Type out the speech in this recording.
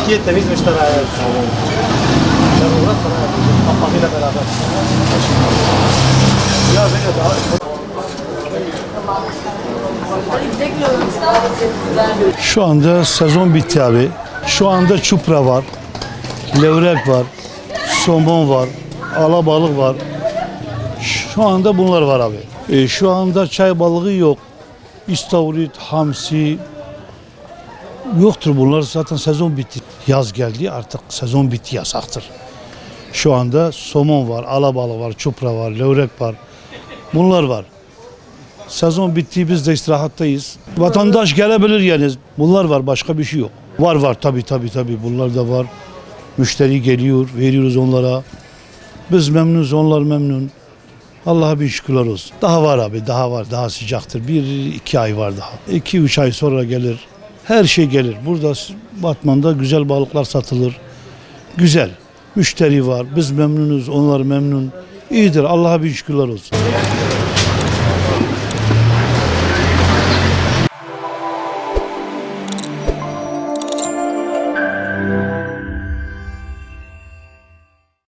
Türkiye temiz müşteri. Kapağıyla beraber. Ya böyle daha... Şu anda sezon bitti abi. Şu anda çupra var, levrek var, somon var, alabalık var. Şu anda bunlar var abi. Şu anda çay balığı yok. İstavrit, hamsi yoktur bunlar. Zaten sezon bitti. Yaz geldi artık sezon bitti, yasaktır. Şu anda somon var, alabalık var, çupra var, levrek var. Bunlar var. Sezon bitti, biz de istirahattayız. Vatandaş gelebilir yani. Bunlar var, başka bir şey yok. Var tabii bunlar da var. Müşteri geliyor, veriyoruz onlara. Biz memnunuz, onlar memnun. Allah'a bin şükürler olsun. Daha var abi, daha var, daha sıcaktır. 1-2 ay var daha. 2-3 ay sonra gelir. Her şey gelir. Burada Batman'da güzel balıklar satılır. Güzel. Müşteri var, biz memnunuz, onlar memnun. İyidir, Allah'a bin şükürler olsun.